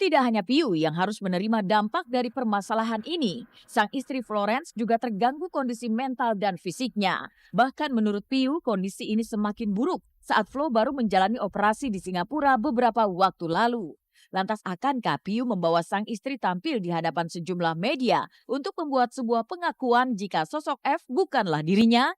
Tidak hanya Piu yang harus menerima dampak dari permasalahan ini, sang istri Florence juga terganggu kondisi mental dan fisiknya. Bahkan menurut Piu, kondisi ini semakin buruk saat Flo baru menjalani operasi di Singapura beberapa waktu lalu. Lantas akankah Piu membawa sang istri tampil di hadapan sejumlah media untuk membuat sebuah pengakuan jika sosok F bukanlah dirinya?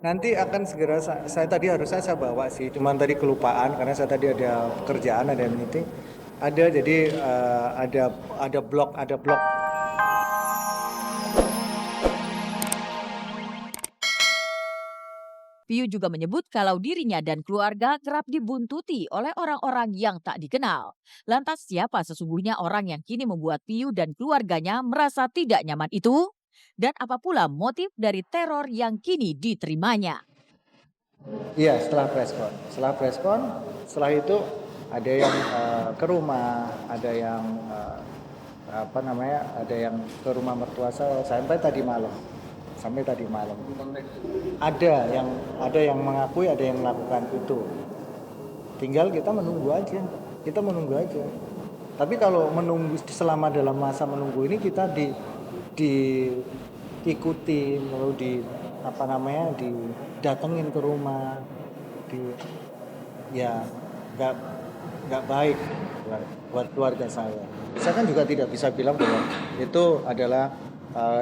Nanti akan segera saya tadi harusnya saya bawa sih, cuman tadi kelupaan karena saya tadi ada pekerjaan, ada meeting. Ada jadi ada blok. Piu juga menyebut kalau dirinya dan keluarga kerap dibuntuti oleh orang-orang yang tak dikenal. Lantas siapa sesungguhnya orang yang kini membuat Piu dan keluarganya merasa tidak nyaman itu? Dan apa pula motif dari teror yang kini diterimanya? Iya, setelah itu ada yang ke rumah, ada yang ada yang ke rumah mertua saya sampai tadi malam. Ada yang mengakui, ada yang melakukan itu. Tinggal kita menunggu aja. Tapi kalau menunggu selama dalam masa menunggu ini kita diikuti, lalu didatengin ke rumah, di ya nggak nggak baik buat keluarga saya. Saya kan juga tidak bisa bilang bahwa itu adalah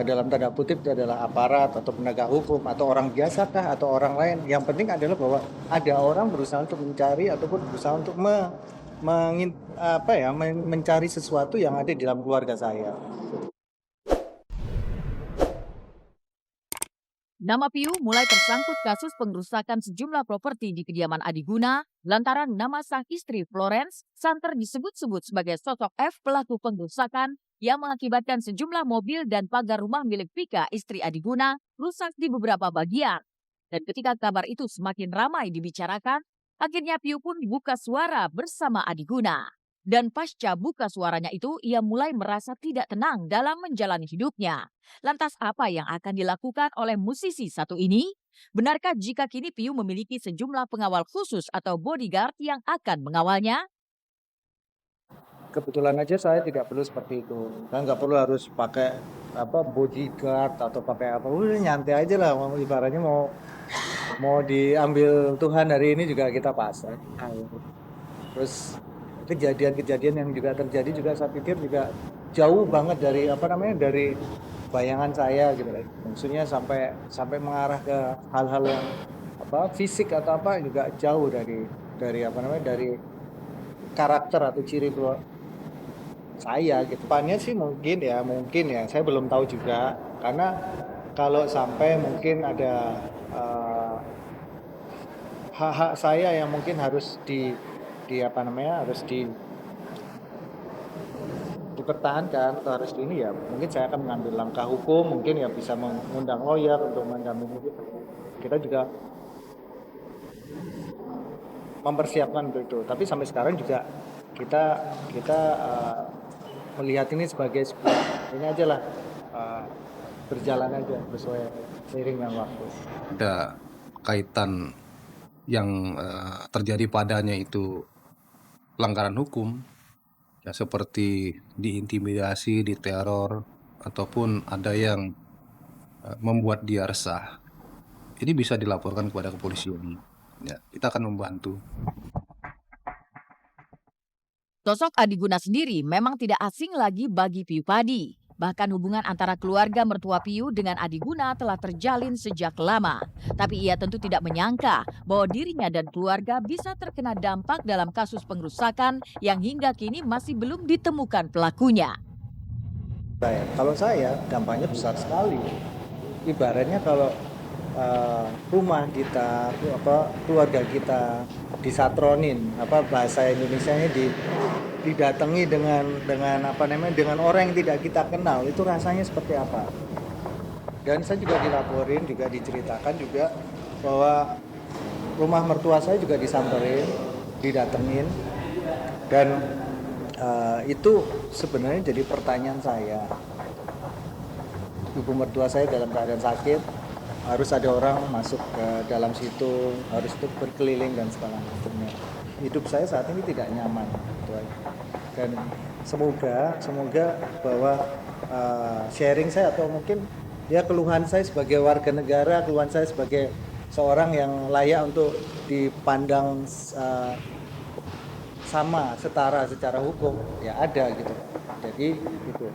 dalam tanda kutip itu adalah aparat atau penegak hukum atau orang biasa kah atau orang lain. Yang penting adalah bahwa ada orang berusaha untuk mencari ataupun berusaha untuk mencari sesuatu yang ada di dalam keluarga saya. Nama Piu mulai tersangkut kasus pengrusakan sejumlah properti di kediaman Adiguna lantaran nama sang istri Florence santer disebut-sebut sebagai sosok F pelaku pengrusakan yang mengakibatkan sejumlah mobil dan pagar rumah milik Vika istri Adiguna rusak di beberapa bagian. Dan ketika kabar itu semakin ramai dibicarakan, akhirnya Piu pun buka suara bersama Adiguna. Dan pasca buka suaranya itu, ia mulai merasa tidak tenang dalam menjalani hidupnya. Lantas apa yang akan dilakukan oleh musisi satu ini? Benarkah jika kini Piu memiliki sejumlah pengawal khusus atau bodyguard yang akan mengawalnya? Kebetulan aja saya tidak perlu seperti itu. Saya nggak perlu harus pakai bodyguard atau pakai apa. Udah nyantai aja lah. Ibaratnya mau diambil Tuhan hari ini juga kita pasrah. Terus kejadian-kejadian yang juga terjadi juga saya pikir juga jauh banget dari bayangan saya gitu. Maksudnya sampai mengarah ke hal-hal yang fisik atau apa juga jauh dari karakter atau ciri saya gitu. Depannya sih mungkin ya saya belum tahu juga karena kalau sampai mungkin ada hak-hak saya yang mungkin harus harus dipertahankan atau harus ini ya mungkin saya akan mengambil langkah hukum, mungkin ya bisa mengundang lawyer untuk mendampingi kita juga mempersiapkan untuk itu. Tapi sampai sekarang juga kita melihat ini sebagai ini aja lah berjalan aja sesuai seiring dengan waktu. Ada kaitan yang terjadi padanya itu pelanggaran hukum, ya seperti diintimidasi, diteror, ataupun ada yang membuat dia resah. Ini bisa dilaporkan kepada kepolisian. Ya, kita akan membantu. Sosok Adiguna sendiri memang tidak asing lagi bagi Piu Padi. Bahkan hubungan antara keluarga mertua Piu dengan Adiguna telah terjalin sejak lama. Tapi ia tentu tidak menyangka bahwa dirinya dan keluarga bisa terkena dampak dalam kasus pengerusakan yang hingga kini masih belum ditemukan pelakunya. Kalau saya dampaknya besar sekali. Ibaratnya kalau rumah kita, keluarga kita disatronin, bahasa Indonesianya didatangi dengan orang yang tidak kita kenal, itu rasanya seperti apa. Dan saya juga dilaporin, juga diceritakan juga bahwa rumah mertua saya juga disamperin, didatengin, dan itu sebenarnya jadi pertanyaan saya. Ibu mertua saya dalam keadaan sakit, harus ada orang masuk ke dalam situ, harus berkeliling dan segala macamnya. Hidup saya saat ini tidak nyaman. Dan semoga bahwa sharing saya atau mungkin ya keluhan saya sebagai warga negara, keluhan saya sebagai seorang yang layak untuk dipandang sama, setara secara hukum, ya ada gitu. Jadi itu.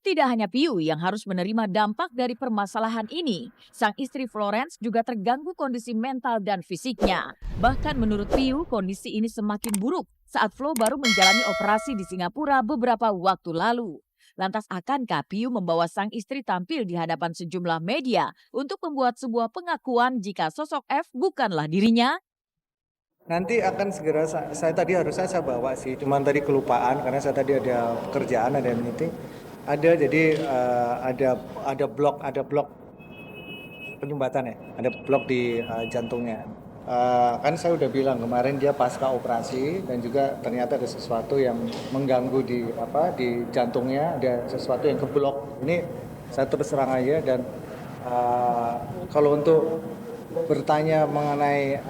Tidak hanya Piu yang harus menerima dampak dari permasalahan ini, sang istri Florence juga terganggu kondisi mental dan fisiknya. Bahkan menurut Piu, kondisi ini semakin buruk saat Flo baru menjalani operasi di Singapura beberapa waktu lalu. Lantas akankah Piu membawa sang istri tampil di hadapan sejumlah media untuk membuat sebuah pengakuan jika sosok F bukanlah dirinya? Nanti akan segera saya tadi harusnya saya bawa sih, cuman tadi kelupaan karena saya tadi ada pekerjaan, ada meeting. Ada jadi ada blok penyumbatan ya, ada blok di jantungnya. Kan saya udah bilang kemarin dia pasca operasi dan juga ternyata ada sesuatu yang mengganggu di jantungnya, ada sesuatu yang keblok. Ini saya terus terang aja dan kalau untuk bertanya mengenai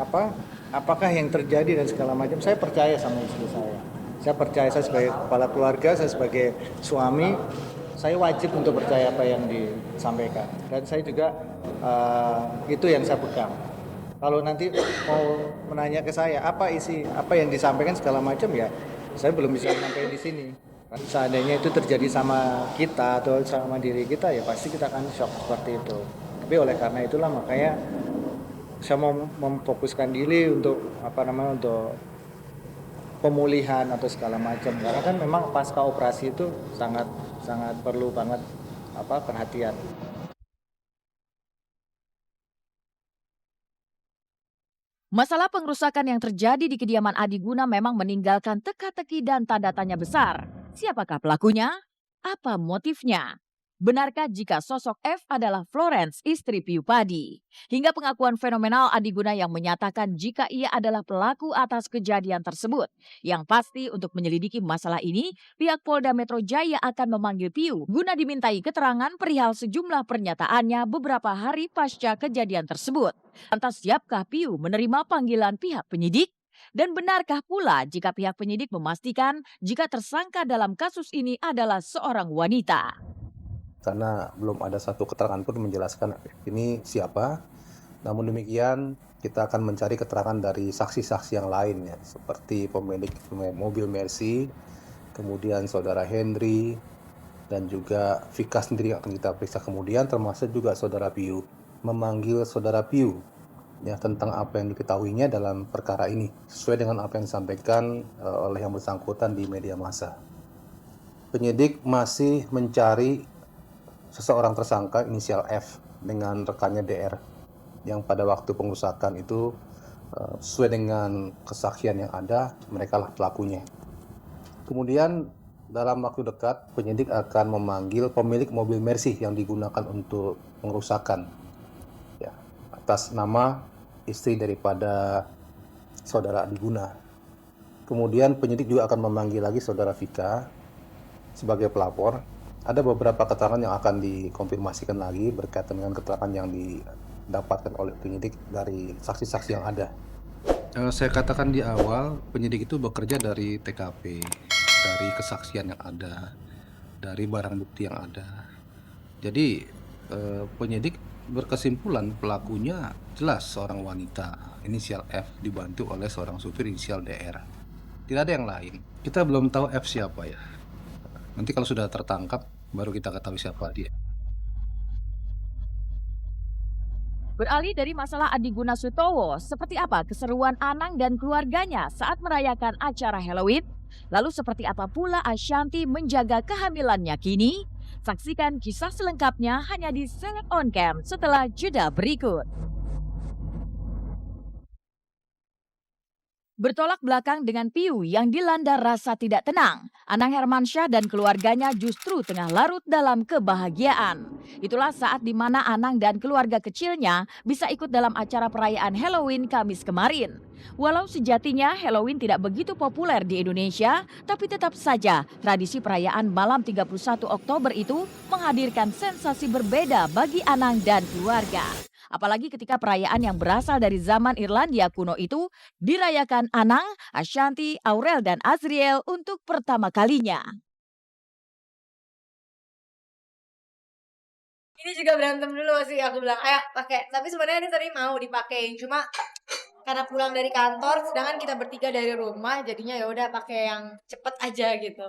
apakah yang terjadi dan segala macam, saya percaya sama istri saya. Saya percaya, saya sebagai kepala keluarga, saya sebagai suami, saya wajib untuk percaya apa yang disampaikan. Dan saya juga itu yang saya pegang. Kalau nanti mau menanya ke saya apa yang disampaikan segala macam, ya saya belum bisa sampai di sini. Seandainya itu terjadi sama kita atau sama diri kita, ya pasti kita akan shock seperti itu. Tapi oleh karena itulah makanya saya mau memfokuskan diri untuk untuk pemulihan atau segala macam. Karena kan memang pasca operasi itu sangat perlu banget perhatian. Masalah pengerusakan yang terjadi di kediaman Adi Guna memang meninggalkan teka-teki dan tanda tanya besar. Siapakah pelakunya? Apa motifnya? Benarkah jika sosok F adalah Florence, istri Piu Padi? Hingga pengakuan fenomenal Adi Guna yang menyatakan jika ia adalah pelaku atas kejadian tersebut. Yang pasti untuk menyelidiki masalah ini, pihak Polda Metro Jaya akan memanggil Piu guna dimintai keterangan perihal sejumlah pernyataannya beberapa hari pasca kejadian tersebut. Lantas siapkah Piu menerima panggilan pihak penyidik? Dan benarkah pula jika pihak penyidik memastikan jika tersangka dalam kasus ini adalah seorang wanita? Karena belum ada satu keterangan pun menjelaskan ini siapa. Namun demikian kita akan mencari keterangan dari saksi-saksi yang lain ya, seperti pemilik mobil Mercy, kemudian saudara Henry, dan juga Vika sendiri yang akan kita periksa kemudian, termasuk juga saudara Piu. Memanggil saudara Piu ya tentang apa yang diketahuinya dalam perkara ini sesuai dengan apa yang disampaikan oleh yang bersangkutan di media massa. Penyidik masih mencari seseorang tersangka inisial F dengan rekannya DR yang pada waktu pengerusakan itu sesuai dengan kesaksian yang ada, mereka lah pelakunya. Kemudian dalam waktu dekat penyidik akan memanggil pemilik mobil Mercy yang digunakan untuk pengerusakan ya, atas nama istri daripada saudara Adi Guna. Kemudian penyidik juga akan memanggil lagi saudara Vika sebagai pelapor. Ada beberapa keterangan yang akan dikonfirmasikan lagi berkaitan dengan keterangan yang didapatkan oleh penyidik dari saksi-saksi yang ada. Saya katakan di awal, penyidik itu bekerja dari TKP, dari kesaksian yang ada, dari barang bukti yang ada. Jadi penyidik berkesimpulan pelakunya jelas seorang wanita inisial F dibantu oleh seorang supir inisial DR. Tidak ada yang lain. Kita belum tahu F siapa ya. Nanti kalau sudah tertangkap baru kita ketahui siapa dia. Beralih dari masalah Adi Guna Sutowo, seperti apa keseruan Anang dan keluarganya saat merayakan acara Halloween? Lalu seperti apa pula Ashanti menjaga kehamilannya kini? Saksikan kisah selengkapnya hanya di Seleb On Cam setelah jeda berikut. Bertolak belakang dengan Piu yang dilanda rasa tidak tenang, Anang Hermansyah dan keluarganya justru tengah larut dalam kebahagiaan. Itulah saat di mana Anang dan keluarga kecilnya bisa ikut dalam acara perayaan Halloween Kamis kemarin. Walau sejatinya Halloween tidak begitu populer di Indonesia, tapi tetap saja tradisi perayaan malam 31 Oktober itu menghadirkan sensasi berbeda bagi Anang dan keluarga. Apalagi ketika perayaan yang berasal dari zaman Irlandia kuno itu dirayakan Anang, Ashanti, Aurel, dan Azriel untuk pertama kalinya. Ini juga berantem dulu sih, aku bilang, "Ayo pakai." Tapi sebenarnya ini tadi mau dipakein, cuma karena pulang dari kantor, sedangkan kita bertiga dari rumah, jadinya ya udah pakai yang cepet aja gitu.